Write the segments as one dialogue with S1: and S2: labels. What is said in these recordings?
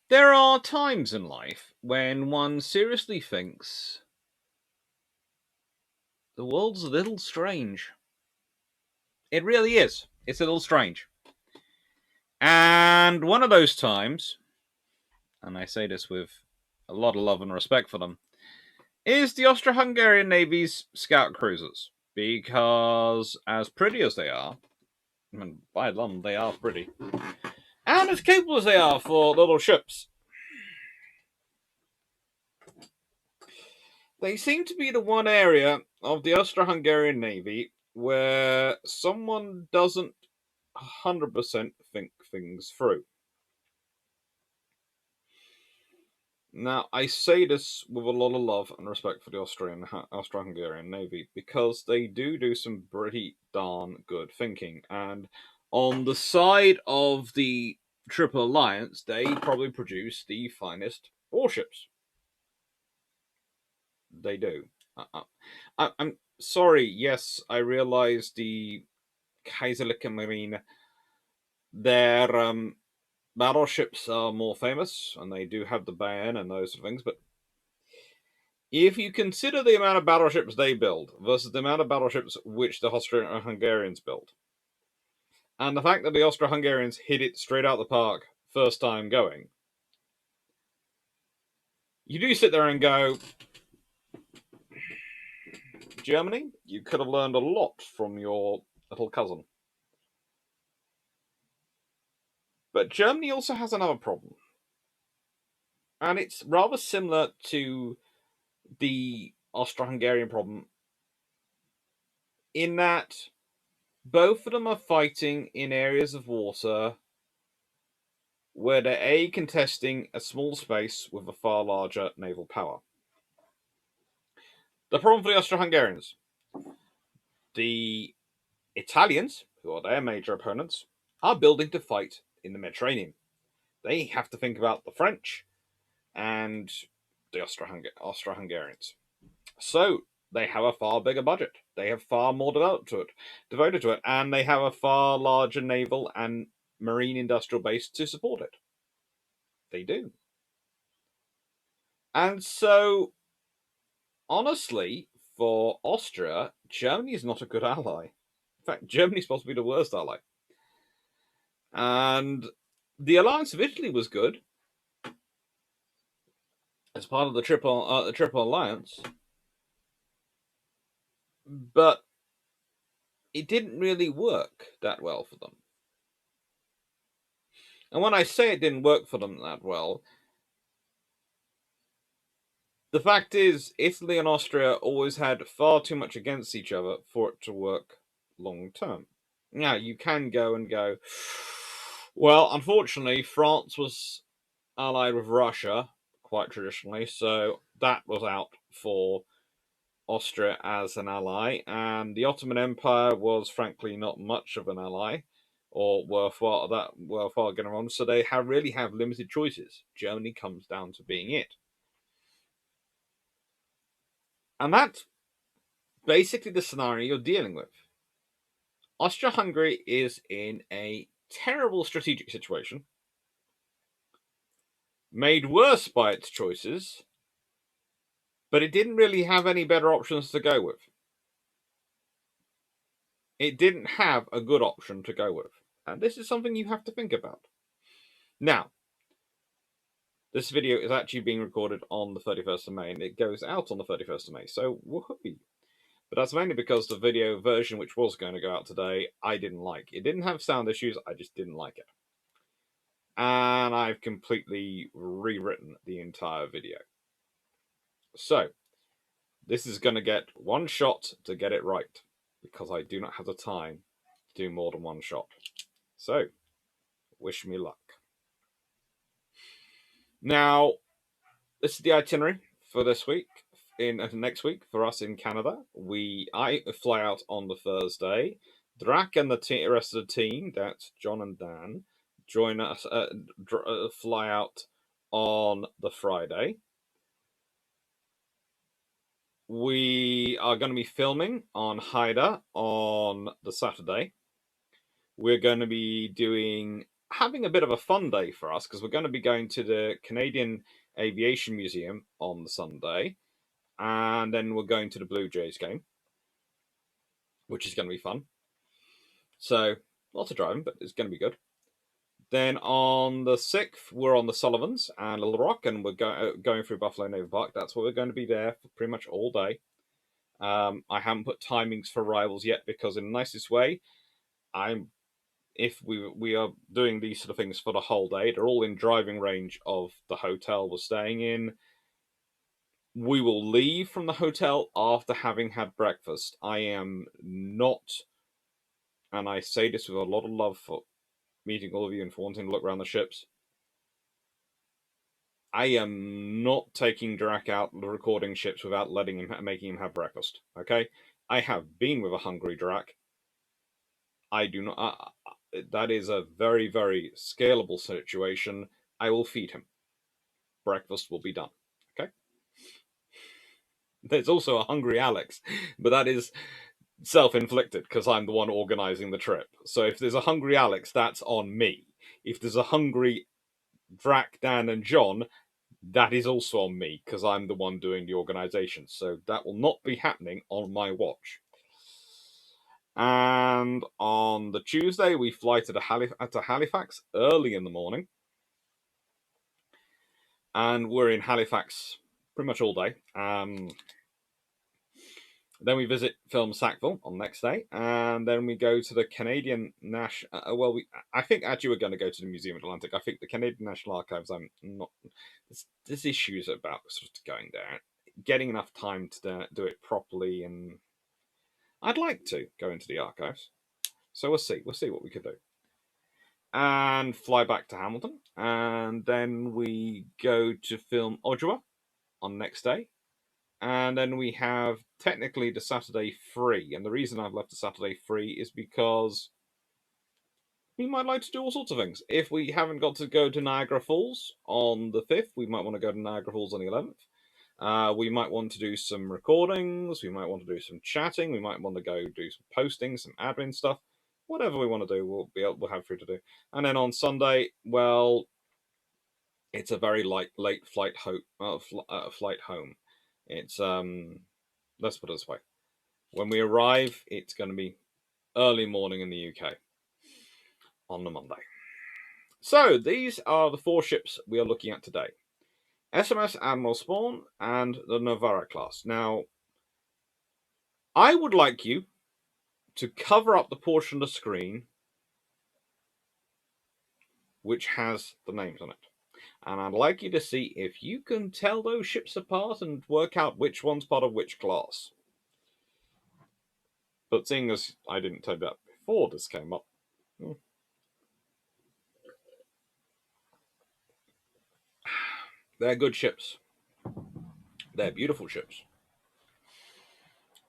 S1: There are times in life when one seriously thinks the world's a little strange. It really is. It's a little strange. And one of those times, and I say this with a lot of love and respect for them, is the Austro-Hungarian Navy's scout cruisers. Because as pretty as they are, and by them they are pretty, and as capable as they are for little ships, they seem to be the one area of the Austro-Hungarian Navy where someone doesn't 100% think things through. Now, I say this with a lot of love and respect for the Austro-Hungarian Navy because they do some pretty darn good thinking. And on the side of the Triple Alliance, they probably produce the finest warships. They do. I'm sorry. Yes, I realize the Kaiserliche Marine, their battleships are more famous, and they do have the Bayern and those sort of things, but if you consider the amount of battleships they build versus the amount of battleships which the Austro-Hungarians build, and the fact that the Austro-Hungarians hit it straight out the park first time going, you do sit there and go, Germany, you could have learned a lot from your little cousin. But Germany also has another problem. And it's rather similar to the Austro-Hungarian problem in that both of them are fighting in areas of water where they're contesting a small space with a far larger naval power. The problem for the Austro-Hungarians, the Italians, who are their major opponents, are building to fight in the Mediterranean. They have to think about the French and the Austro-Hungarians. So they have a far bigger budget. They have far more devoted to it, and they have a far larger naval and marine industrial base to support it. They do. And so, honestly, for Austria, Germany is not a good ally. In fact, Germany's supposed to be the worst ally. And the alliance of Italy was good as part of the Triple Alliance, but it didn't really work that well for them. And when I say it didn't work for them that well, the fact is, Italy and Austria always had far too much against each other for it to work long term. Now, you can go, well, unfortunately, France was allied with Russia quite traditionally, so that was out for Austria as an ally, and the Ottoman Empire was frankly not much of an ally or worthwhile getting on, so they really have limited choices. Germany comes down to being it. And that's basically the scenario you're dealing with. Austria-Hungary is in a terrible strategic situation, made worse by its choices, but it didn't really have any better options to go with. It didn't have a good option to go with. And this is something you have to think about. Now, this video is actually being recorded on the 31st of May, and it goes out on the 31st of May, so woohoo! But that's mainly because the video version, which was going to go out today, I didn't like. It didn't have sound issues, I just didn't like it. And I've completely rewritten the entire video. So, this is going to get one shot to get it right, because I do not have the time to do more than one shot. So, wish me luck. Now, this is the itinerary for this week. Next week for us in Canada, I fly out on the Thursday. Drac and the rest of the team, that's John and Dan, join us. Fly out on the Friday. We are going to be filming on Haida on the Saturday. We're going to be doing having a bit of a fun day for us because we're going to be going to the Canadian Aviation Museum on the Sunday, and then we're going to the Blue Jays game, which is going to be fun. So lots of driving, but it's going to be good. Then on the 6th, we're on the Sullivans and Little Rock, and we're going through Buffalo Naval Park. That's where we're going to be there for pretty much all day. I haven't put timings for arrivals yet because, in the nicest way, if we are doing these sort of things for the whole day, they're all in driving range of the hotel we're staying in. We will leave from the hotel after having had breakfast. I am not, and I say this with a lot of love for meeting all of you and for wanting to look around the ships, I am not taking Drac out the recording ships without making him have breakfast. Okay, I have been with a hungry Drac. I do not. That is a very, very scalable situation. I will feed him. Breakfast will be done. Okay. There's also a hungry Alex, but that is self-inflicted because I'm the one organizing the trip. So if there's a hungry Alex, that's on me. If there's a hungry Drac, Dan, and John, that is also on me because I'm the one doing the organization. So that will not be happening on my watch. And on the Tuesday, we fly to Halifax early in the morning. And we're in Halifax pretty much all day. Then we visit Film Sackville on the next day, and then we go to the Canadian National. I think actually we're going to go to the Museum of Atlantic. I think the Canadian National Archives. I'm not. There's issues about sort of going there, getting enough time to do it properly, and I'd like to go into the archives. So we'll see. We'll see what we could do, and fly back to Hamilton, and then we go to film Ottawa on the next day. And then we have technically the Saturday free. And the reason I've left the Saturday free is because we might like to do all sorts of things. If we haven't got to go to Niagara Falls on the 5th, we might want to go to Niagara Falls on the 11th. We might want to do some recordings. We might want to do some chatting. We might want to go do some posting, some admin stuff. Whatever we want to do, we'll have free to do. And then on Sunday, well, it's a very late flight home. It's let's put it this way. When we arrive, it's going to be early morning in the UK on the Monday. So these are the 4 ships we are looking at today. SMS Admiral Spaun and the Novara class. Now, I would like you to cover up the portion of the screen which has the names on it. And I'd like you to see if you can tell those ships apart and work out which one's part of which class. But seeing as I didn't tell you that before this came up, they're good ships. They're beautiful ships.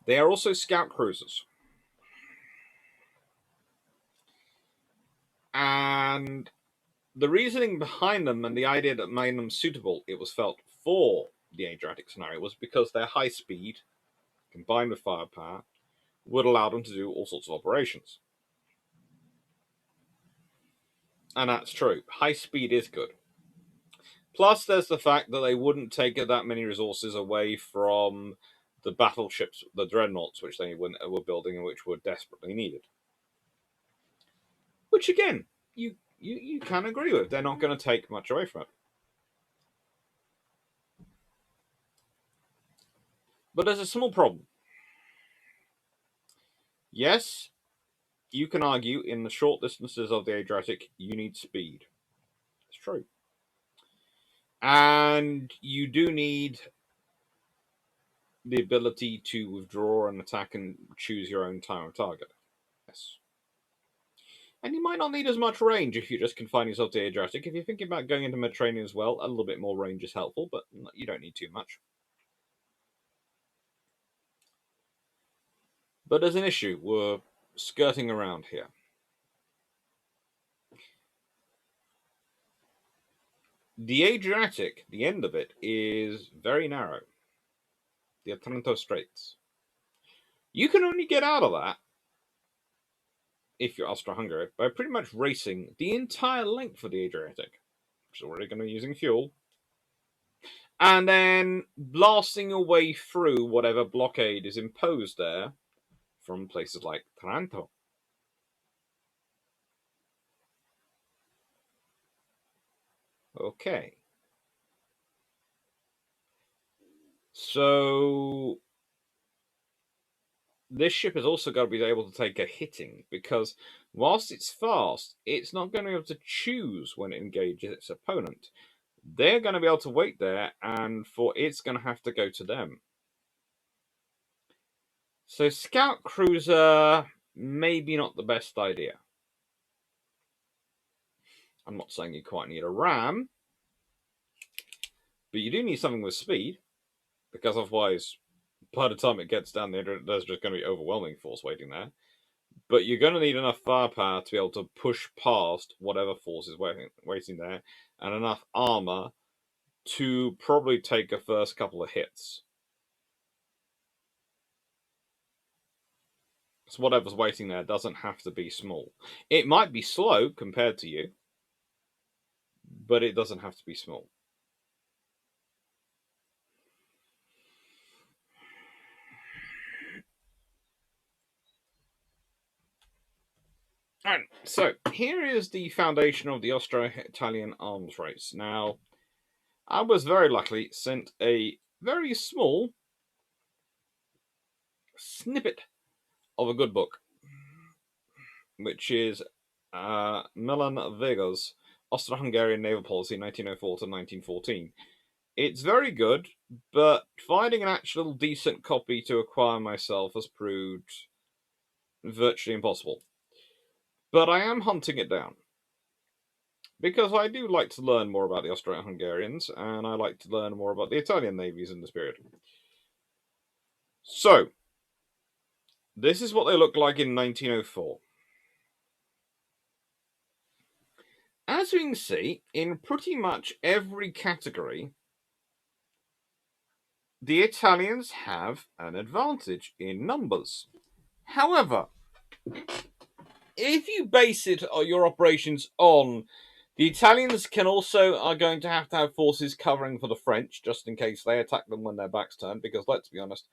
S1: They are also scout cruisers. And the reasoning behind them and the idea that made them suitable, it was felt, for the Adriatic scenario was because their high speed, combined with firepower, would allow them to do all sorts of operations. And that's true. High speed is good. Plus, there's the fact that they wouldn't take that many resources away from the battleships, the dreadnoughts, which they were building and which were desperately needed. Which, again, you can agree with. They're not going to take much away from it. But there's a small problem. Yes, you can argue in the short distances of the Adriatic, you need speed. It's true. And you do need the ability to withdraw and attack and choose your own time of target. Yes. And you might not need as much range if you just confine yourself to the Adriatic. If you're thinking about going into Mediterranean as well, a little bit more range is helpful, but you don't need too much. But there's an issue. We're skirting around here. The Adriatic, the end of it, is very narrow. The Otranto Straits. You can only get out of that if you're Austro-Hungary, by pretty much racing the entire length of the Adriatic, which is already going to be using fuel, and then blasting your way through whatever blockade is imposed there from places like Taranto. Okay. So this ship has also got to be able to take a hitting, because whilst it's fast, it's not going to be able to choose when it engages its opponent. They're going to be able to wait there, and it's going to have to go to them. So scout cruiser, maybe not the best idea. I'm not saying you quite need a ram, but you do need something with speed, because otherwise, by the time it gets down there, there's just going to be overwhelming force waiting there. But you're going to need enough firepower to be able to push past whatever force is waiting there, and enough armor to probably take a first couple of hits. So whatever's waiting there doesn't have to be small. It might be slow compared to you, but it doesn't have to be small. And so here is the foundation of the Austro-Italian arms race. Now, I was very lucky sent a very small snippet of a good book, which is Milan Vega's Austro-Hungarian Naval Policy 1904 to 1914. It's very good, but finding an actual decent copy to acquire myself has proved virtually impossible. But I am hunting it down, because I do like to learn more about the Austro-Hungarians, and I like to learn more about the Italian navies in this period. So, this is what they looked like in 1904. As we can see, in pretty much every category, the Italians have an advantage in numbers. However, if you base your operations on the Italians are going to have forces covering for the French, just in case they attack them when their back's turned, because let's be honest,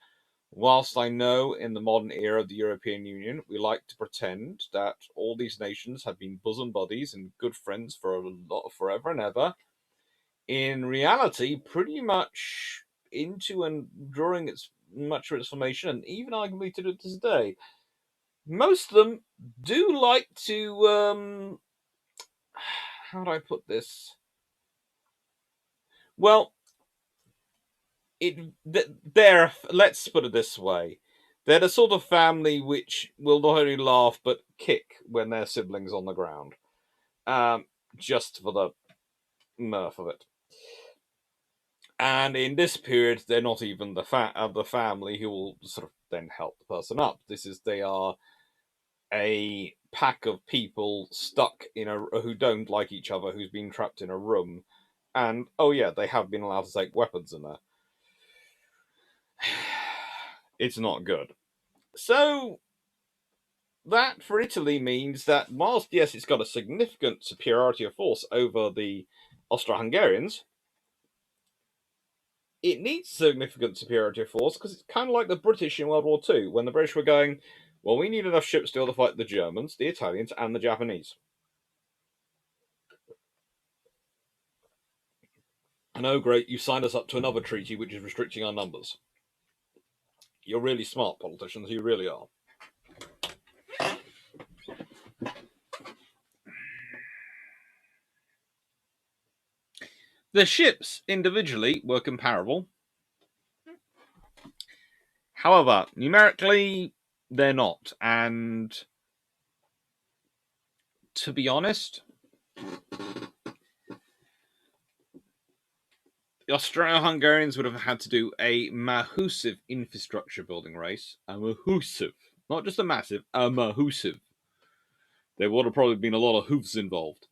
S1: whilst I know in the modern era of the European Union, we like to pretend that all these nations have been bosom buddies and good friends for forever and ever, in reality, pretty much into and during much of its formation, and even arguably to this day, most of them do like to, how do I put this? Well, let's put it this way. They're the sort of family which will not only laugh but kick when their siblings on the ground. Just for the mirth of it. And in this period, they're not even the family who will sort of then help the person up. They are a pack of people stuck who don't like each other, who's been trapped in a room, and oh yeah, they have been allowed to take weapons in there. It's not good. So that for Italy means that whilst yes, it's got a significant superiority of force over the Austro-Hungarians, it needs significant superiority of force, because it's kind of like the British in World War II, when the British were going, well, we need enough ships to be able to fight the Germans, the Italians, and the Japanese. And oh great, you signed us up to another treaty which is restricting our numbers. You're really smart, politicians, you really are. The ships individually were comparable. However, numerically, they're not. And to be honest, the Austro-Hungarians would have had to do a massive infrastructure building race. A massive. Not just a massive, a massive. There would have probably been a lot of hoofs involved.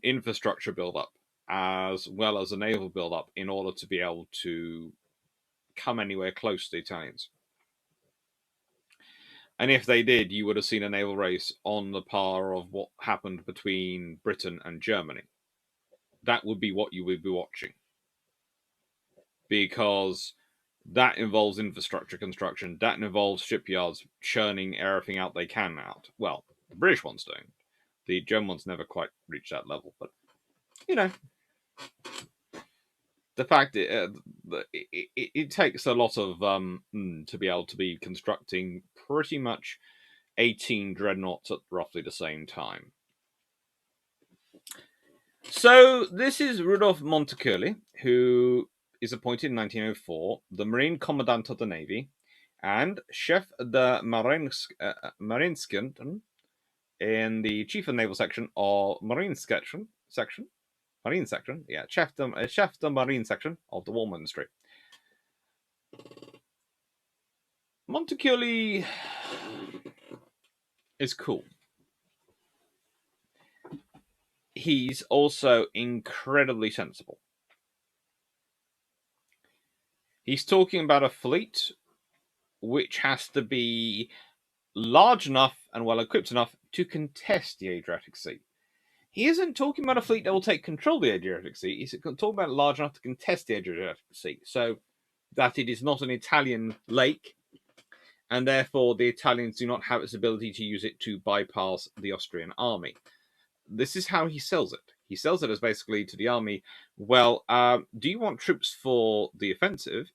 S1: Infrastructure build-up, as well as a naval build-up, in order to be able to come anywhere close to the Italians. And if they did, you would have seen a naval race on the par of what happened between Britain and Germany. That would be what you would be watching. Because that involves infrastructure construction. That involves shipyards churning everything out they can out. Well, the British ones don't. The German ones never quite reach that level. But, you know, the fact it takes a lot of to be able to be constructing pretty much 18 dreadnoughts at roughly the same time. So this is Rudolf Montecuculi, who is appointed in 1904 the Marine Commandant of the Navy and Chef de Marinesken in the Chief of Naval Section or Marine Section, yeah, Chef de Marine Section of the War Ministry. Montecuculi is cool. He's also incredibly sensible. He's talking about a fleet which has to be large enough and well equipped enough to contest the Adriatic Sea. He isn't talking about a fleet that will take control of the Adriatic Sea. He's talking about large enough to contest the Adriatic Sea, so that it is not an Italian lake, and therefore the Italians do not have its ability to use it to bypass the Austrian army. This is how he sells it. He sells it as basically to the army, well, do you want troops for the offensive,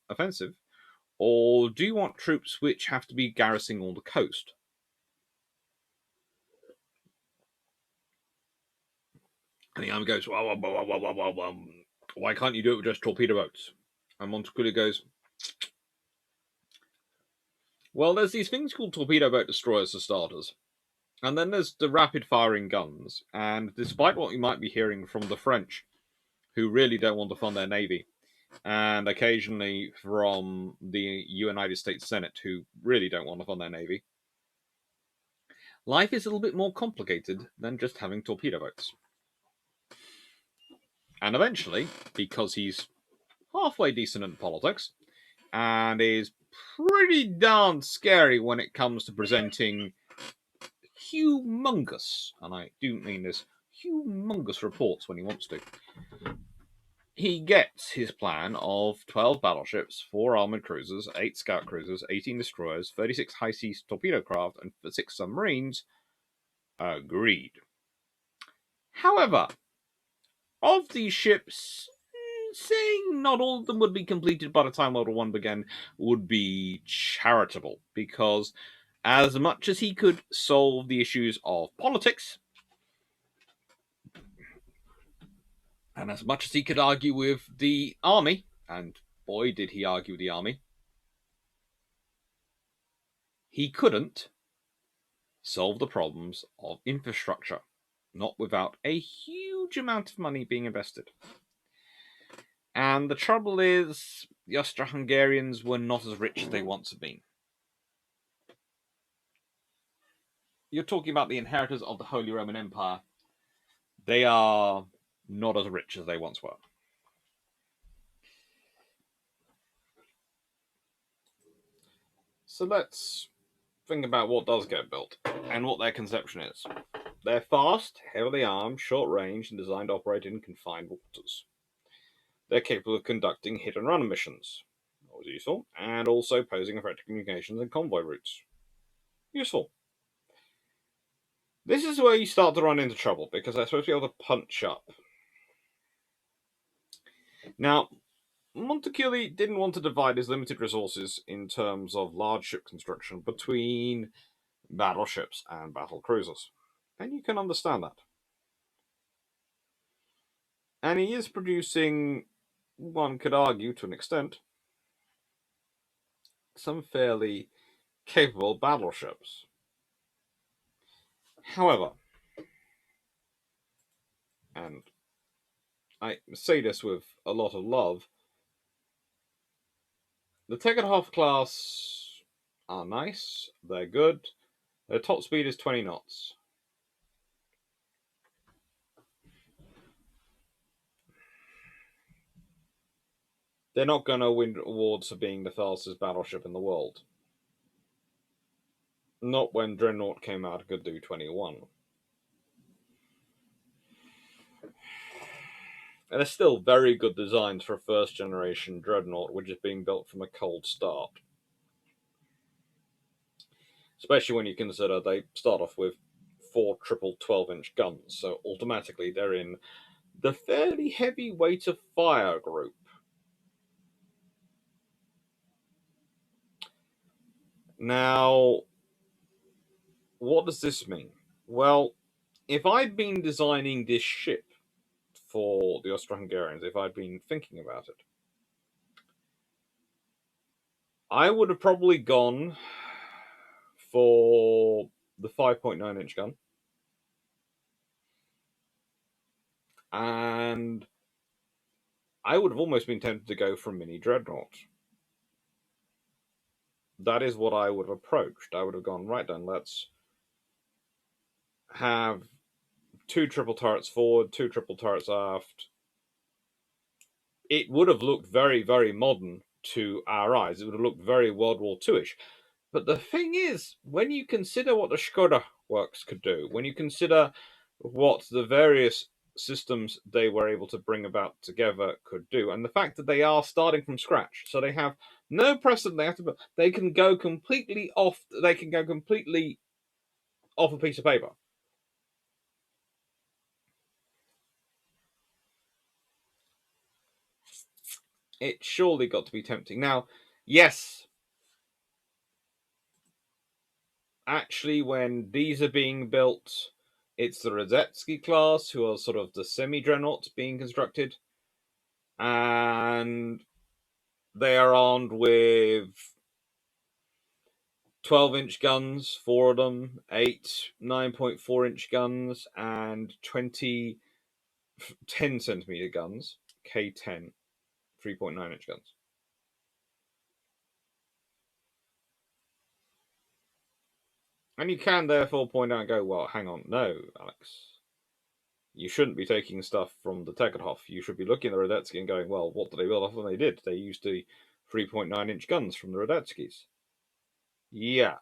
S1: or do you want troops which have to be garrisoning all the coast? And the army goes, well, why can't you do it with just torpedo boats? And Montecuculi goes, well, there's these things called torpedo boat destroyers for starters. And then there's the rapid firing guns. And despite what you might be hearing from the French, who really don't want to fund their navy, and occasionally from the United States Senate, who really don't want to fund their navy, life is a little bit more complicated than just having torpedo boats. And eventually, because he's halfway decent in politics, and is pretty darn scary when it comes to presenting humongous, and I do mean this, humongous reports when he wants to. He gets his plan of 12 battleships, 4 armoured cruisers, 8 scout cruisers, 18 destroyers, 36 high-sea torpedo craft, and 6 submarines. Agreed. However, of these ships, saying not all of them would be completed by the time World War I began would be charitable, because as much as he could solve the issues of politics, and as much as he could argue with the army, and boy did he argue with the army, he couldn't solve the problems of infrastructure, not without a huge amount of money being invested. And the trouble is, the Austro-Hungarians were not as rich as they once have been. You're talking about the inheritors of the Holy Roman Empire. They are not as rich as they once were. So let's think about what does get built and what their conception is. They're fast, heavily armed, short range, and designed to operate in confined waters. They're capable of conducting hit-and-run missions, always useful, and also posing a threat to communications and convoy routes. Useful. This is where you start to run into trouble, because they're supposed to be able to punch up. Now, Montecuculi didn't want to divide his limited resources in terms of large ship construction between battleships and battle cruisers. And you can understand that. And he is producing, one could argue to an extent, some fairly capable battleships. However, and I say this with a lot of love, the Tegetthoff class are nice, they're good, their top speed is 20 knots. They're not going to win awards for being the fastest battleship in the world. Not when Dreadnought came out and could do 21. And they're still very good designs for a first generation Dreadnought, which is being built from a cold start. Especially when you consider they start off with 4 triple 12-inch guns, so automatically they're in the fairly heavy weight of fire group. Now, what does this mean? Well, if I'd been designing this ship for the Austro-Hungarians, if I'd been thinking about it, I would have probably gone for the 5.9-inch gun. And I would have almost been tempted to go for a mini Dreadnought. That is what I would have approached. I would have gone, right then, let's have 2 triple turrets forward, 2 triple turrets aft. It would have looked very, very modern to our eyes. It would have looked very World War II-ish. But the thing is, when you consider what the Skoda works could do, when you consider what the various systems they were able to bring about together could do, and the fact that they are starting from scratch, so they have no precedent, they can go completely off a piece of paper. It surely got to be tempting. Now, yes, actually, when these are being built, it's the Radetzky class who are sort of the semi-dreadnoughts being constructed, and they are armed with 12-inch guns, 4 of them, 8 9.4-inch guns, and 20 10-centimeter guns, K10 3.9-inch guns. And you can therefore point out and go, well, hang on, no, Alex. You shouldn't be taking stuff from the Tegerhoff. You should be looking at the Radetzky and going, well, what did they build off when they did? They used the 3.9-inch guns from the Radetzkys. Yeah.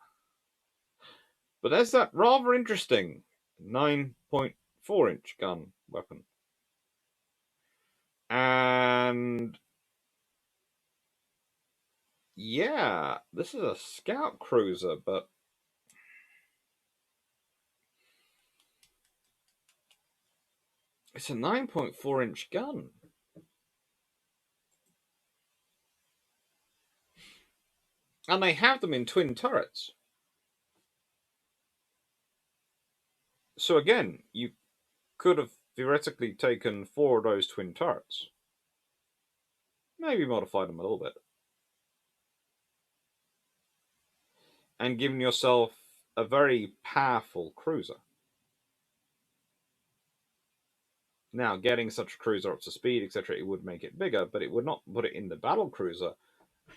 S1: But there's that rather interesting 9.4-inch gun weapon. And yeah, this is a scout cruiser, but it's a 9.4-inch gun. And they have them in twin turrets. So again, you could have theoretically taken 4 of those twin turrets. Maybe modified them a little bit. And given yourself a very powerful cruiser. Now, getting such a cruiser up to speed, etc., it would make it bigger, but it would not put it in the battle cruiser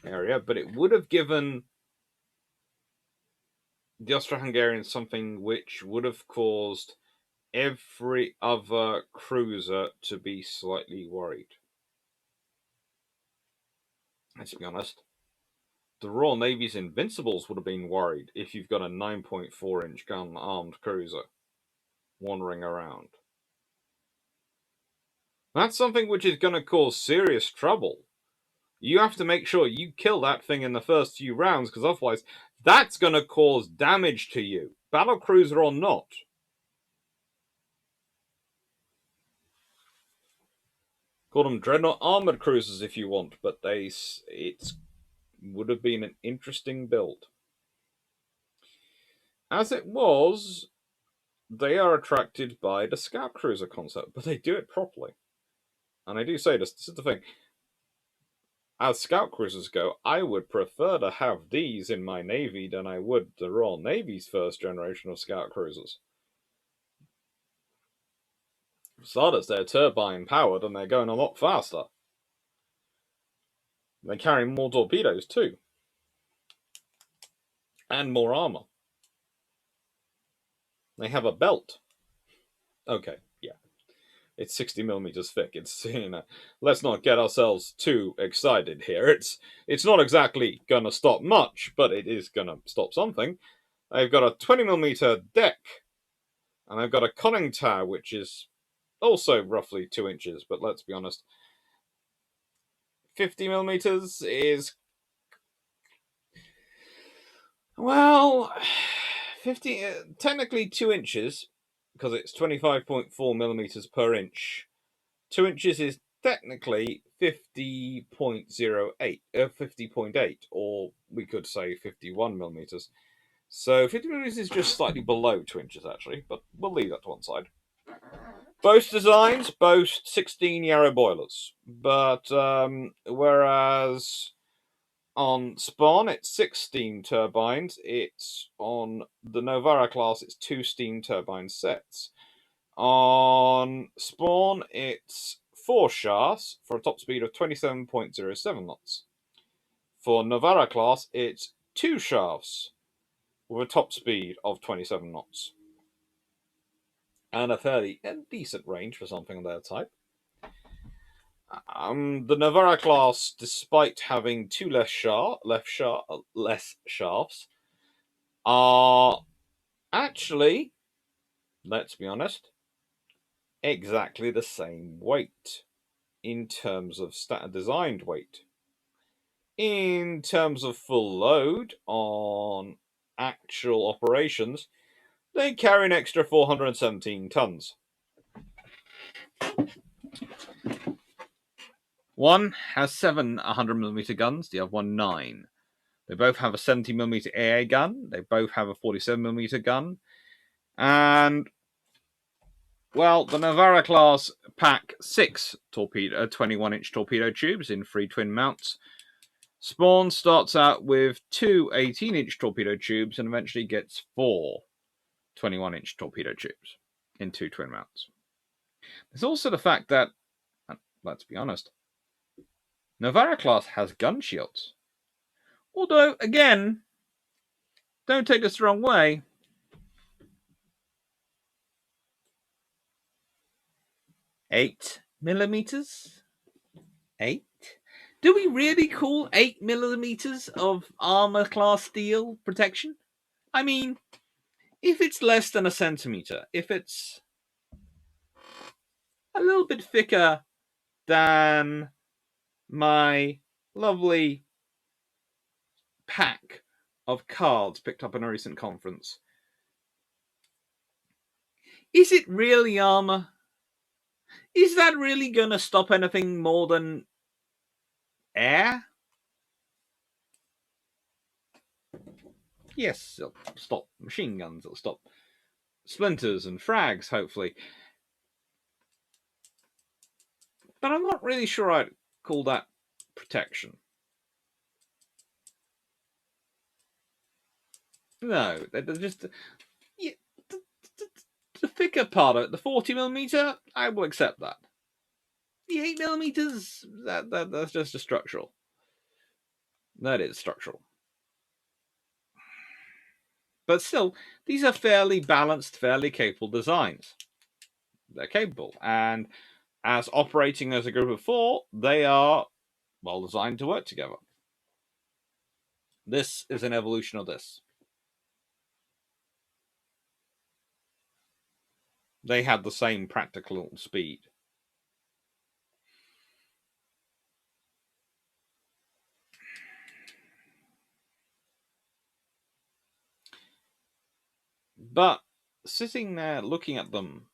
S1: area, but it would have given the Austro-Hungarians something which would have caused every other cruiser to be slightly worried. Let's be honest. The Royal Navy's Invincibles would have been worried if you've got a 9.4-inch gun armed cruiser wandering around. That's something which is going to cause serious trouble. You have to make sure you kill that thing in the first few rounds, because otherwise that's going to cause damage to you, battlecruiser or not. Call them Dreadnought armored cruisers if you want, but it would have been an interesting build. As it was, they are attracted by the scout cruiser concept, but they do it properly. And I do say this is the thing. As scout cruisers go, I would prefer to have these in my navy than I would the Royal Navy's first generation of scout cruisers. For starters, they're turbine powered and they're going a lot faster. They carry more torpedoes too. And more armor. They have a belt. Okay, yeah. It's 60 millimeters thick. It's, let's not get ourselves too excited here. It's not exactly gonna stop much, but it is gonna stop something. They've got a 20mm deck, and they've got a conning tower, which is also roughly 2 inches, but let's be honest, 50mm is, well, technically 2 inches, because it's 25.4mm per inch. 2 inches is technically 50.08, 50.8, or we could say 51mm. So 50mm is just slightly below 2 inches, actually, but we'll leave that to one side. Both designs boast 16 Yarrow boilers, but whereas on Spaun it's 6 steam turbines, it's on the Novara class it's 2 steam turbine sets. On Spaun it's 4 shafts for a top speed of 27.07 knots. For Novara class it's 2 shafts with a top speed of 27 knots. And a fairly decent range for something of their type. The Novara class, despite having 2 less shafts, are actually, let's be honest, exactly the same weight in terms of designed weight. In terms of full load on actual operations, they carry an extra 417 tons. One has 7 100mm guns, the other one 9. They both have a 70mm AA gun, they both have a 47mm gun, and, well, the Novara class pack 6 21-inch torpedo tubes in 3 twin mounts. Spaun starts out with 2 18-inch torpedo tubes and eventually gets 4 21-inch torpedo tubes in 2 twin mounts. There's also the fact that, let's be honest, Novara class has gun shields. Although, again, don't take this the wrong way, 8mm? 8? Do we really call 8mm of armor class steel protection? I mean, if it's less than a centimeter, if it's a little bit thicker than my lovely pack of cards picked up in a recent conference, is it really armor? Is that really going to stop anything more than air? Yes, it'll stop machine guns, it'll stop splinters and frags, hopefully. But I'm not really sure I'd call that protection. No, they're just... Yeah, the thicker part of it, the 40mm, I will accept that. The 8mm, that's just a structural. That is structural. But still, these are fairly balanced, fairly capable designs. They're capable, and as operating as a group of 4, they are well designed to work together. This is an evolution of this. They had the same practical speed. But sitting there looking at them,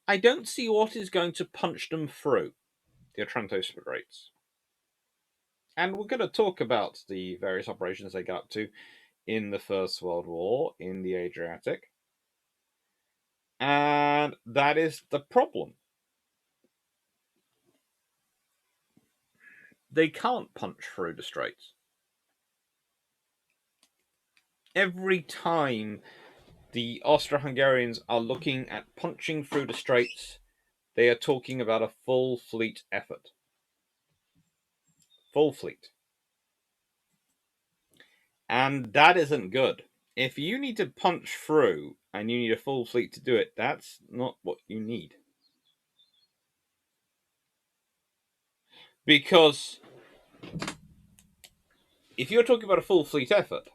S1: I don't see what is going to punch them through the Otranto rates. And we're going to talk about the various operations they got up to in the First World War in the Adriatic. And that is the problem. They can't punch through the straits. Every time the Austro-Hungarians are looking at punching through the straits, they are talking about a full fleet effort. Full fleet. And that isn't good. If you need to punch through and you need a full fleet to do it, that's not what you need. Because If you're talking about a full fleet effort,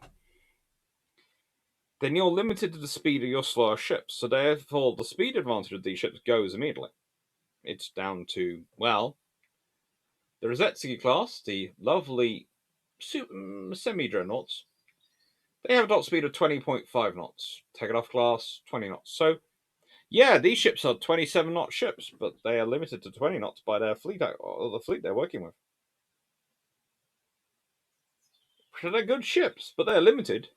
S1: then you're limited to the speed of your slower ships. So therefore, the speed advantage of these ships goes immediately. It's down to, well, the Rosetsky class, the lovely semi-dreadnoughts, they have a dot speed of 20.5 knots. Tegetthoff class, 20 knots. So, yeah, these ships are 27-knot ships, but they are limited to 20 knots by their fleet, or the fleet they're working with. So they're good ships, but they're limited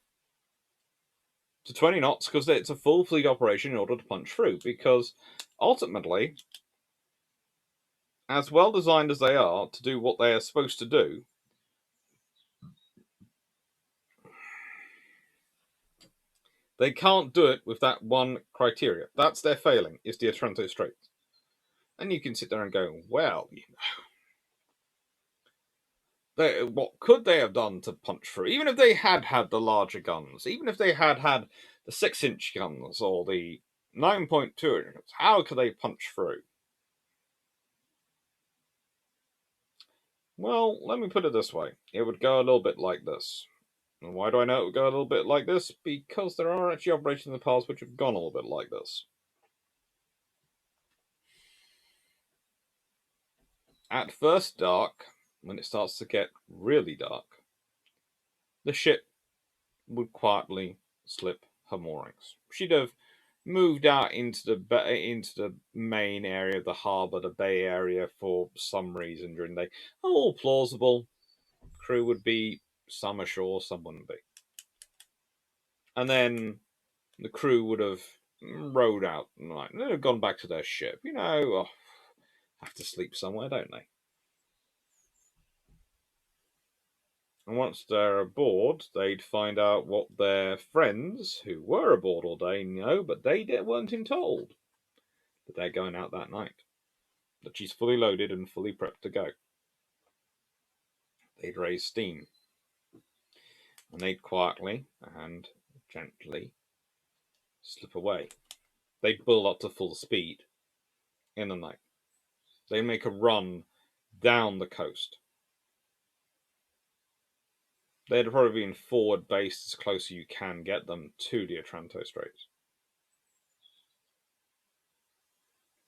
S1: to 20 knots because it's a full fleet operation in order to punch through. Because ultimately, as well designed as they are to do what they are supposed to do, they can't do it with that one criteria. That's their failing, is the Otranto Straits. And you can sit there and go, well, what could they have done to punch through? Even if they had had the larger guns, even if they had had the 6-inch guns or the 9.2 guns, how could they punch through? Well, let me put it this way. It would go a little bit like this. And why do I know it would go a little bit like this? Because there are actually operations in the past which have gone a little bit like this. At first dark, when it starts to get really dark, the ship would quietly slip her moorings. She'd have moved out into the main area of the harbour, the bay area, for some reason during the day. All plausible. Crew would be some ashore, some wouldn't be. And then the crew would have rowed out and they'd have gone back to their ship. Have to sleep somewhere, don't they? And once they're aboard, they'd find out what their friends, who were aboard all day, know, but they weren't told that they're going out that night. That she's fully loaded and fully prepped to go. They'd raise steam. And they'd quietly and gently slip away. They'd build up to full speed in the night. They'd make a run down the coast. They'd probably been forward based as close as you can get them to the Otranto Straits.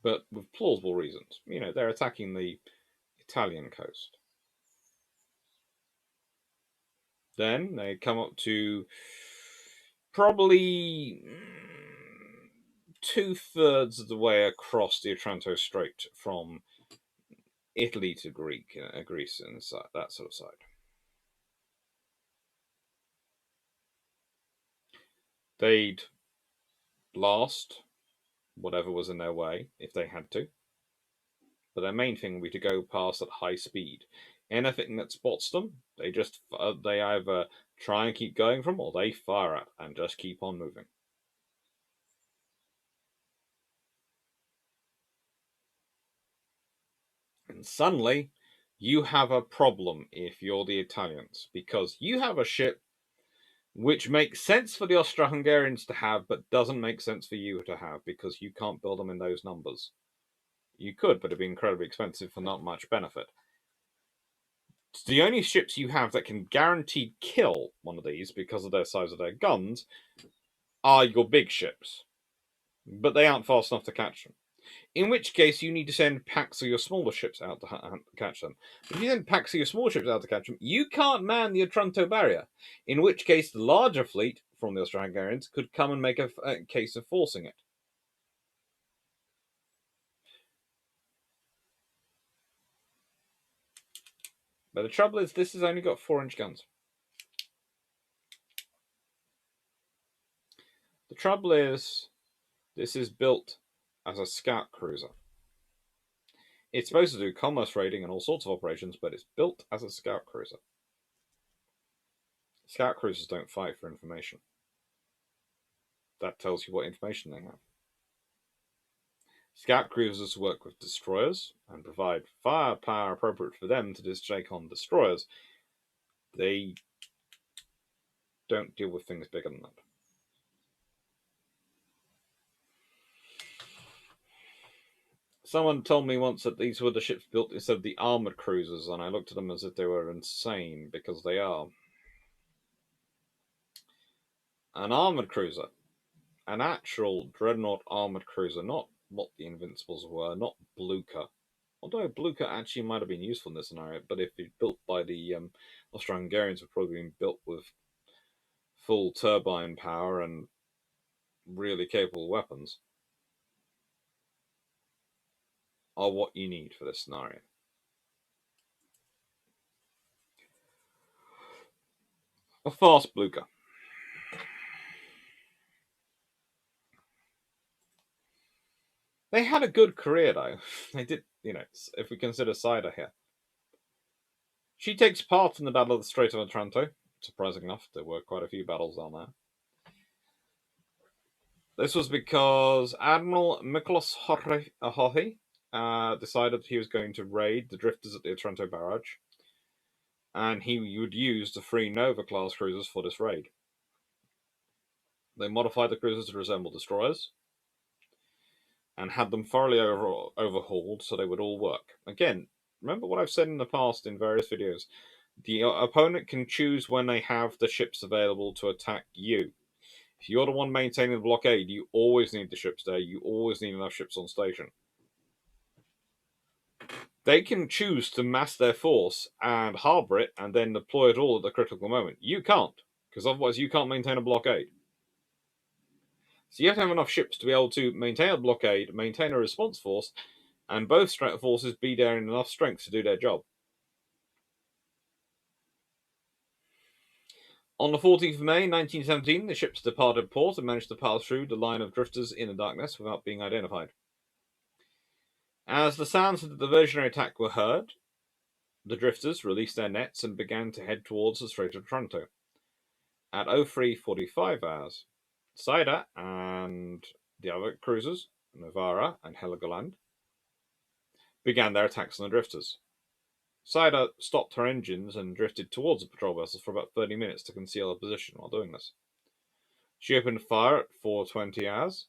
S1: But with plausible reasons. They're attacking the Italian coast. Then they come up to probably 2/3 of the way across the Otranto Strait from Italy to Greece and that sort of side. They'd blast whatever was in their way if they had to. But their main thing would be to go past at high speed. Anything that spots them, they either try and keep going from, or they fire at and just keep on moving. And suddenly, you have a problem if you're the Italians, because you have a ship which makes sense for the Austro-Hungarians to have, but doesn't make sense for you to have, because you can't build them in those numbers. You could, but it'd be incredibly expensive for not much benefit. The only ships you have that can guaranteed kill one of these because of their size of their guns are your big ships. But they aren't fast enough to catch them. In which case, you need to send packs of your smaller ships out to catch them. But if you send packs of your smaller ships out to catch them, you can't man the Otranto barrier. In which case, the larger fleet from the Austro-Hungarians could come and make a case of forcing it. But the trouble is, this has only got 4-inch guns. The trouble is, this is built as a scout cruiser. It's supposed to do commerce raiding and all sorts of operations, but it's built as a scout cruiser. Scout cruisers don't fight for information. That tells you what information they have. Scout cruisers work with destroyers and provide firepower appropriate for them to just take on destroyers. They don't deal with things bigger than that. Someone told me once that these were the ships built instead of the armoured cruisers, and I looked at them as if they were insane, because they are. an armoured cruiser, an actual dreadnought armoured cruiser, not what the Invincibles were, not Blucher. Although Blucher actually might have been useful in this scenario, but if it's built by the Austro-Hungarians, would probably been built with full turbine power and really capable weapons, are what you need for this scenario. A fast Blucher. They had a good career, though. They did, if we consider Cider here. She takes part in the Battle of the Strait of Otranto. Surprising enough, there were quite a few battles down there. This was because Admiral Miklos Hothi decided he was going to raid the drifters at the Otranto barrage, and he would use the 3 Nova-class cruisers for this raid. They modified the cruisers to resemble destroyers, and had them thoroughly overhauled so they would all work. Again, remember what I've said in the past in various videos. The opponent can choose when they have the ships available to attack you. If you're the one maintaining the blockade, you always need the ships there. You always need enough ships on station. They can choose to mass their force and harbour it and then deploy it all at the critical moment. You can't, because otherwise you can't maintain a blockade. So you have to have enough ships to be able to maintain a blockade, maintain a response force, and both forces be there in enough strength to do their job. On the 14th of May 1917, the ships departed port and managed to pass through the line of drifters in the darkness without being identified. As the sounds of the diversionary attack were heard, the drifters released their nets and began to head towards the Strait of Otranto. At 03:45 hours, Cider and the other cruisers, Novara and Heligoland, began their attacks on the drifters. Cider stopped her engines and drifted towards the patrol vessels for about 30 minutes to conceal her position while doing this. She opened fire at 4:20 hours,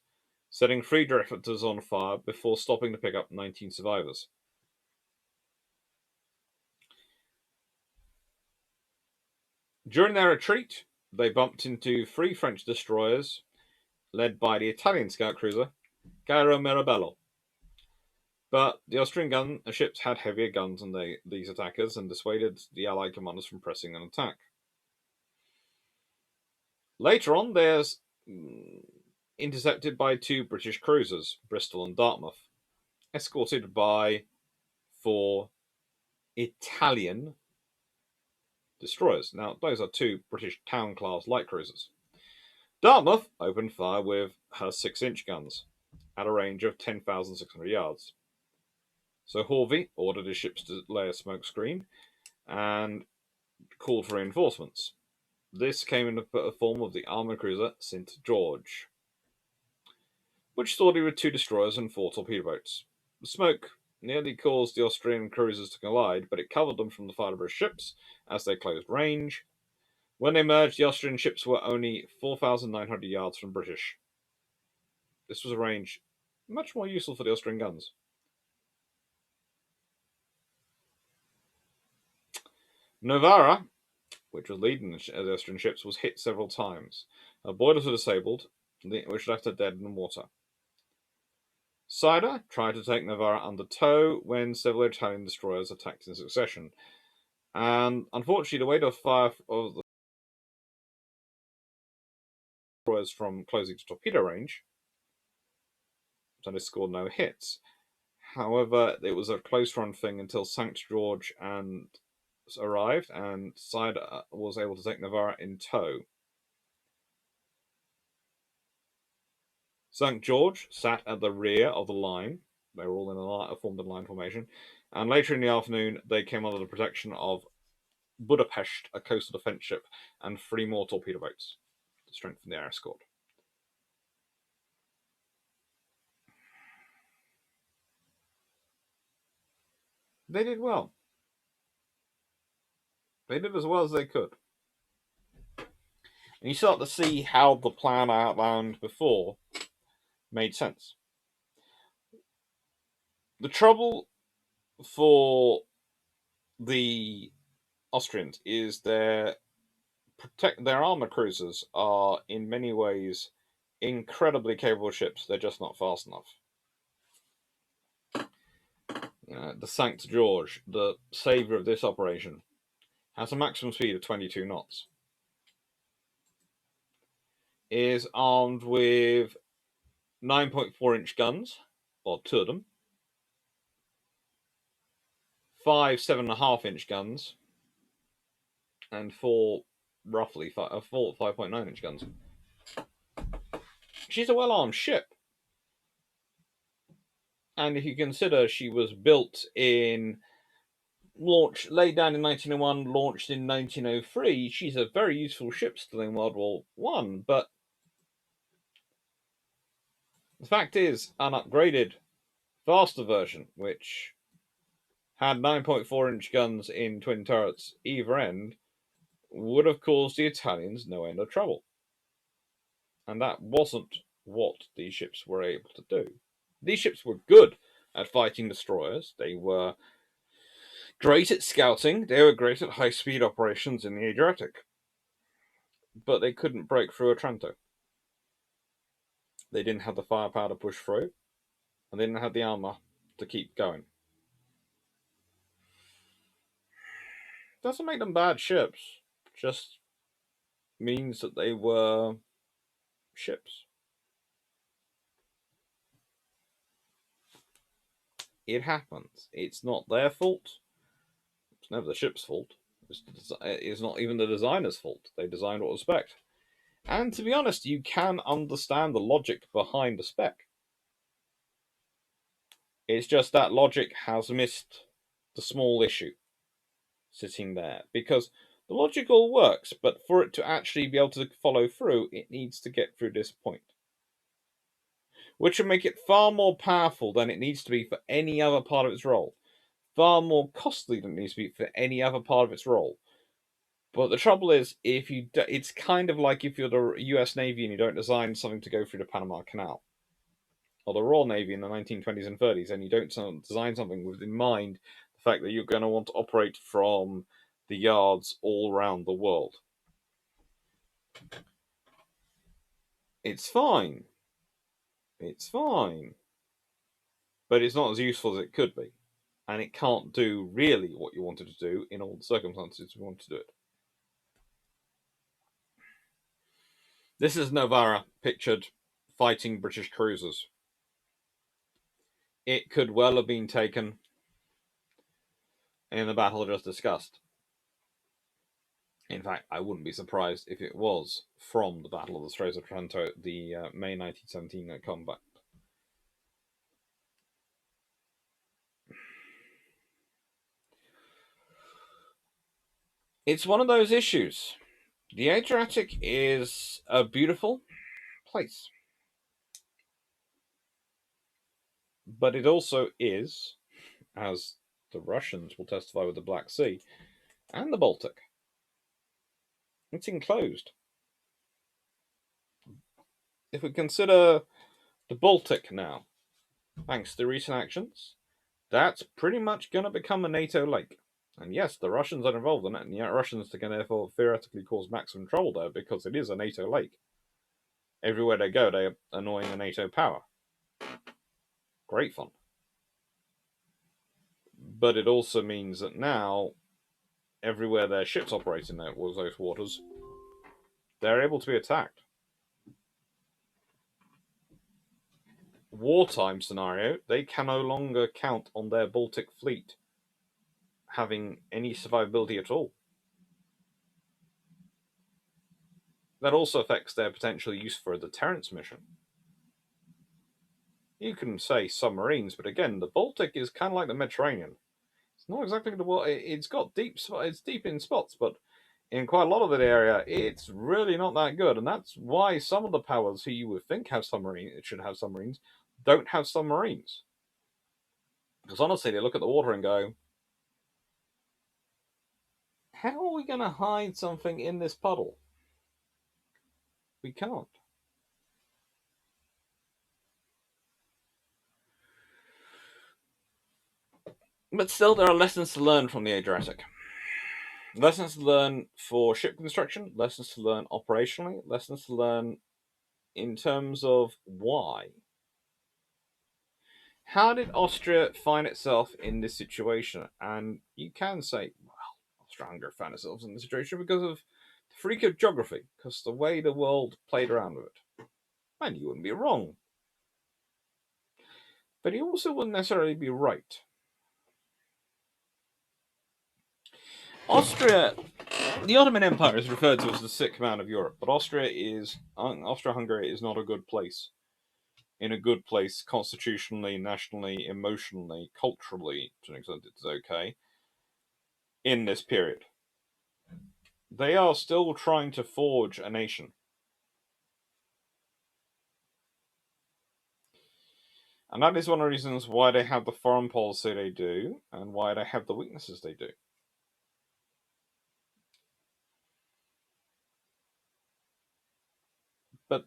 S1: setting 3 drifters on fire before stopping to pick up 19 survivors. During their retreat, they bumped into 3 French destroyers led by the Italian scout cruiser Cairo Mirabello. But the Austrian ships had heavier guns than these attackers and dissuaded the Allied commanders from pressing an attack. Later on, there's intercepted by 2 British cruisers, Bristol and Dartmouth, escorted by 4 Italian destroyers. Now, those are 2 British town-class light cruisers. Dartmouth opened fire with her 6-inch guns at a range of 10,600 yards. So Horvey ordered his ships to lay a smoke screen and called for reinforcements. This came in the form of the armoured cruiser St. George, which started with 2 destroyers and 4 torpedo boats. The smoke nearly caused the Austrian cruisers to collide, but it covered them from the fire of British ships as they closed range. When they emerged, the Austrian ships were only 4,900 yards from British. This was a range much more useful for the Austrian guns. Novara, which was leading the Austrian ships, was hit several times. Her boilers were disabled, which left her dead in the water. Cider tried to take Novara under tow when several Italian destroyers attacked in succession. And unfortunately, the weight of fire of the destroyers from closing to torpedo range, so they scored no hits. However, it was a close run thing until St. George arrived, and Cider was able to take Novara in tow. St. George sat at the rear of the line. They were all formed in line formation. And later in the afternoon, they came under the protection of Budapest, a coastal defence ship, and 3 more torpedo boats to strengthen the air escort. They did well. They did as well as they could. And you start to see how the plan I outlined before made sense. The trouble for the Austrians is their their armor cruisers are in many ways incredibly capable ships. They're just not fast enough. The St. George, the savior of this operation, has a maximum speed of 22 knots. Is armed with 9.4-inch guns, or two of them, 5 7.5-inch guns, and 4 5.9-inch guns. She's a well-armed ship. And if you consider she was built laid down in 1901, launched in 1903, she's a very useful ship still in World War I. But the fact is, an upgraded, faster version, which had 9.4-inch guns in twin turrets either end, would have caused the Italians no end of trouble. And that wasn't what these ships were able to do. These ships were good at fighting destroyers. They were great at scouting. They were great at high-speed operations in the Adriatic. But they couldn't break through Otranto. They didn't have the firepower to push through, and they didn't have the armor to keep going. Doesn't make them bad ships. Just means that they were ships. It happens. It's not their fault. It's never the ship's fault. It's not even the designer's fault. They designed what was spec. And to be honest, you can understand the logic behind the spec. It's just that logic has missed the small issue sitting there. Because the logic all works, but for it to actually be able to follow through, it needs to get through this point. Which would make it far more powerful than it needs to be for any other part of its role. Far more costly than it needs to be for any other part of its role. But the trouble is, it's kind of like if you're the US Navy and you don't design something to go through the Panama Canal, or the Royal Navy in the 1920s and 30s, and you don't design something with in mind the fact that you're going to want to operate from the yards all around the world. It's fine. It's fine. But it's not as useful as it could be. And it can't do really what you wanted to do in all the circumstances you want to do it. This is Novara pictured fighting British cruisers. It could well have been taken in the battle just discussed. In fact, I wouldn't be surprised if it was from the Battle of the Straits of Otranto, the May 1917 combat. It's one of those issues. The Adriatic is a beautiful place. But it also is, as the Russians will testify with the Black Sea, and the Baltic. It's enclosed. If we consider the Baltic now, thanks to recent actions, that's pretty much going to become a NATO lake. And yes, the Russians are involved in it, and yet Russians can therefore theoretically cause maximum trouble there because it is a NATO lake. Everywhere they go, they're annoying a NATO power. Great fun. But it also means that now, everywhere their ships operate in those waters, they're able to be attacked. Wartime scenario, they can no longer count on their Baltic fleet having any survivability at all. That also affects their potential use for a deterrence mission. You can say submarines, but again, the Baltic is kind of like the Mediterranean. It's not exactly the world. It's deep in spots, but in quite a lot of that area, it's really not that good, and that's why some of the powers who you would think should have submarines don't have submarines. Because honestly, they look at the water and go, how are we going to hide something in this puddle? We can't. But still, there are lessons to learn from the Adriatic. Lessons to learn for ship construction, lessons to learn operationally, lessons to learn in terms of why. How did Austria find itself in this situation? And you can say, well, Austria-Hungary found itself in this situation because of the freak of geography, because the way the world played around with it. And you wouldn't be wrong. But you also wouldn't necessarily be right. Austria, the Ottoman Empire is referred to as the sick man of Europe, but Austria-Hungary is not a good place. In a good place constitutionally, nationally, emotionally, culturally, to an extent it's okay, in this period. They are still trying to forge a nation. And that is one of the reasons why they have the foreign policy they do, and why they have the weaknesses they do. But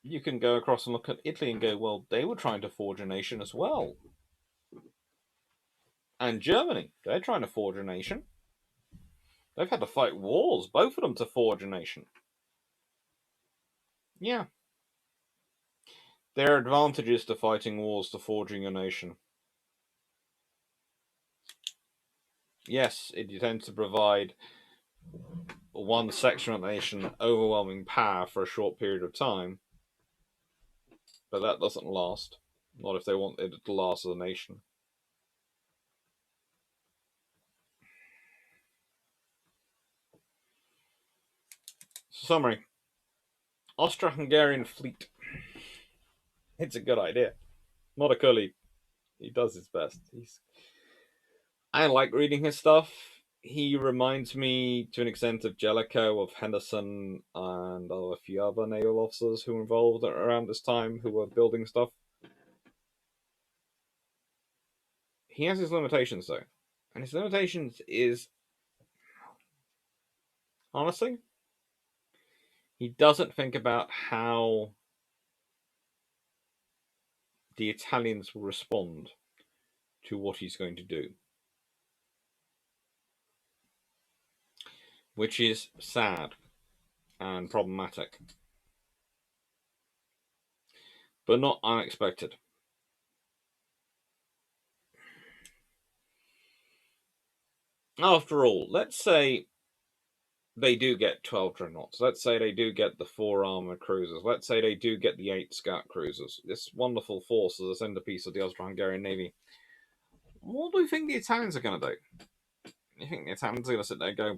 S1: you can go across and look at Italy and go, well, they were trying to forge a nation as well. And Germany, they're trying to forge a nation. They've had to fight wars, both of them, to forge a nation. Yeah. There are advantages to fighting wars to forging a nation. Yes, it tends to provide one section of the nation overwhelming power for a short period of time, but that doesn't last. Not if they want it to last as a nation. Summary. Austro-Hungarian fleet. It's a good idea. Not a Cully. He does his best. I like reading his stuff. He reminds me, to an extent, of Jellicoe, of Henderson, and of a few other naval officers who were involved around this time who were building stuff. He has his limitations, though. And his limitations is, honestly, he doesn't think about how the Italians will respond to what he's going to do. Which is sad and problematic. But not unexpected. After all, let's say they do get 12 dreadnoughts. Let's say they do get the 4 armored cruisers. Let's say they do get the 8 scout cruisers. This wonderful force as a centerpiece of the Austro-Hungarian Navy. What do you think the Italians are going to do? You think the Italians are going to sit there and go,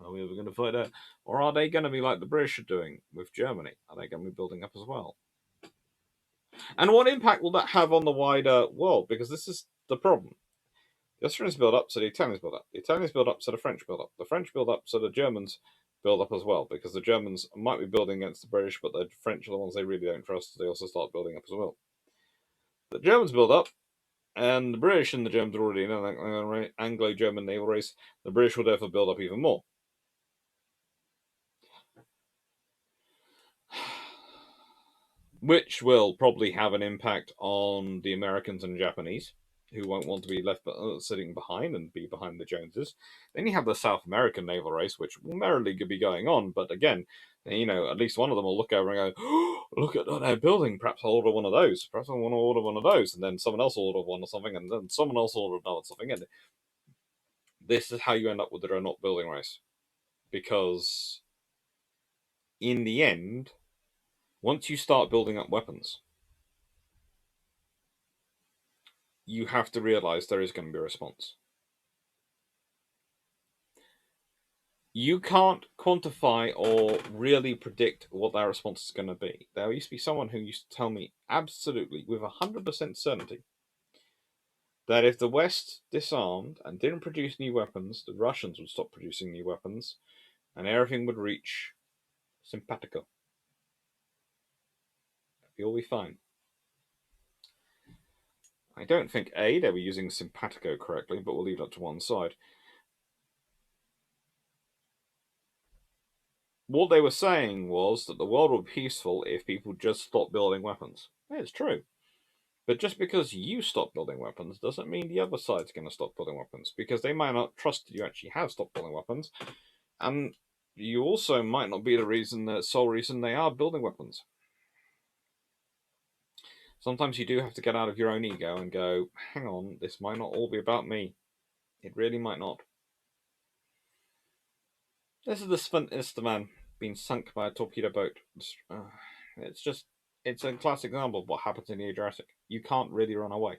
S1: are we ever going to fight that? Or are they going to be like the British are doing with Germany? Are they going to be building up as well? And what impact will that have on the wider world? Because this is the problem. The Austrians build up, so the Italians build up. The Italians build up, so the French build up. The French build up, so the Germans build up as well, because the Germans might be building against the British, but the French are the ones they really don't trust, so they also start building up as well. The Germans build up, and the British and the Germans are already in an Anglo-German naval race. The British will therefore build up even more. Which will probably have an impact on the Americans and Japanese, who won't want to be left sitting behind and be behind the Joneses. Then you have the South American naval race, which will merrily be going on, but again, at least one of them will look over and go, oh, look at that they're building, perhaps I'll order one of those, perhaps I want to order one of those, and then someone else will order one or something, and then someone else will order another something, and this is how you end up with the dreadnought building race. Because in the end, once you start building up weapons, you have to realize there is going to be a response. You can't quantify or really predict what that response is going to be. There used to be someone who used to tell me absolutely, with 100% certainty, that if the West disarmed and didn't produce new weapons, the Russians would stop producing new weapons, and everything would reach simpatico. You'll be fine. I don't think, A, they were using simpatico correctly, but we'll leave that to one side. What they were saying was that the world would be peaceful if people just stopped building weapons. It's true. But just because you stop building weapons doesn't mean the other side's going to stop building weapons, because they might not trust you actually have stopped building weapons, and you also might not be the sole reason they are building weapons. Sometimes you do have to get out of your own ego and go, hang on, this might not all be about me. It really might not. This is the Spaun the man being sunk by a torpedo boat. It's a classic example of what happens in the Adriatic. You can't really run away.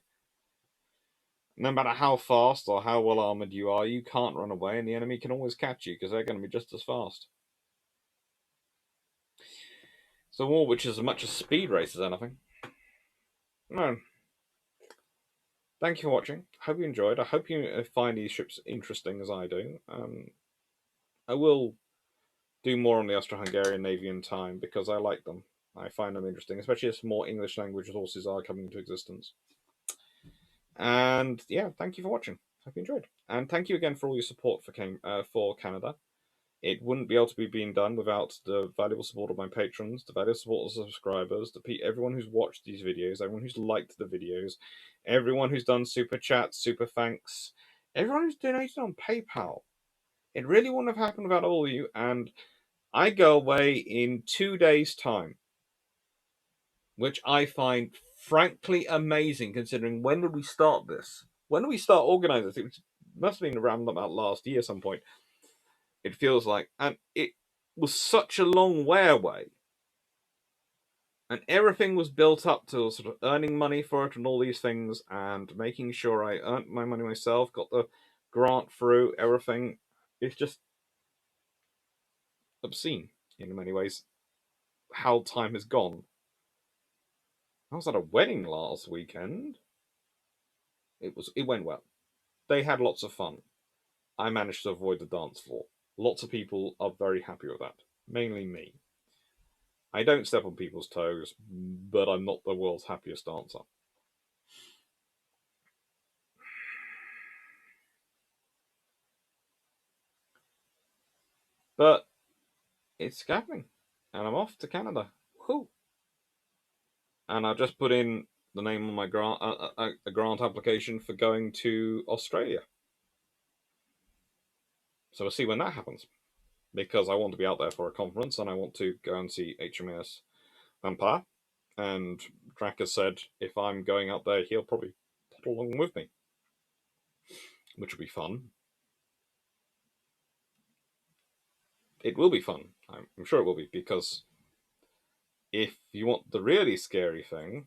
S1: No matter how fast or how well armored you are, you can't run away, and the enemy can always catch you because they're going to be just as fast. It's a war which is as much a speed race as anything. No. Thank you for watching. Hope you enjoyed. I hope you find these ships interesting as I do. I will do more on the Austro-Hungarian Navy in time because I like them. I find them interesting, especially as more English language resources are coming into existence. And yeah, thank you for watching. Hope you enjoyed. And thank you again for all your support for Canada. It wouldn't be able to be being done without the valuable support of my patrons, the valuable support of subscribers, everyone who's watched these videos, everyone who's liked the videos, everyone who's done super chats, super thanks, everyone who's donated on PayPal. It really wouldn't have happened without all of you, and I go away in 2 days' time, which I find frankly amazing considering when did we start this? When did we start organizing this? It must have been around about last year some point. It feels like, and it was such a long way away. And everything was built up to sort of earning money for it and all these things and making sure I earned my money myself, got the grant through, everything. It's just obscene in many ways how time has gone. I was at a wedding last weekend. It went well. They had lots of fun. I managed to avoid the dance floor. Lots of people are very happy with that. Mainly me. I don't step on people's toes, but I'm not the world's happiest dancer. But it's happening, and I'm off to Canada. Woohoo! And I've just put in the name on my grant, a grant application for going to Australia. So we'll see when that happens, because I want to be out there for a conference, and I want to go and see HMS Vampire. And Clarke has said if I'm going out there, he'll probably put along with me, which will be fun. It will be fun. I'm sure it will be, because if you want the really scary thing,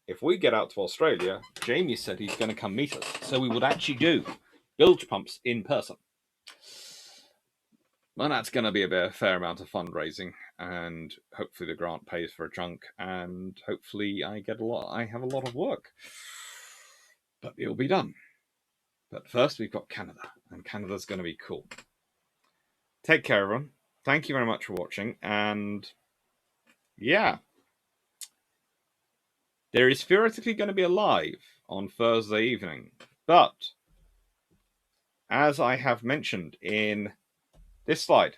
S1: if we get out to Australia, Jamie said he's going to come meet us. So we would actually do bilge pumps in person. And that's going to be a fair amount of fundraising, and hopefully the grant pays for a chunk, and hopefully I have a lot of work. But it'll be done. But first we've got Canada, and Canada's going to be cool. Take care, everyone. Thank you very much for watching, and yeah. There is theoretically going to be a live on Thursday evening, but as I have mentioned in this slide,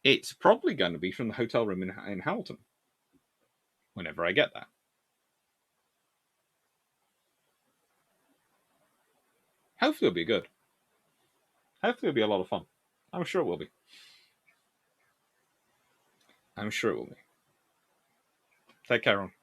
S1: it's probably going to be from the hotel room in Hamilton, whenever I get there. Hopefully it'll be good. Hopefully it'll be a lot of fun. I'm sure it will be. I'm sure it will be. Take care, everyone.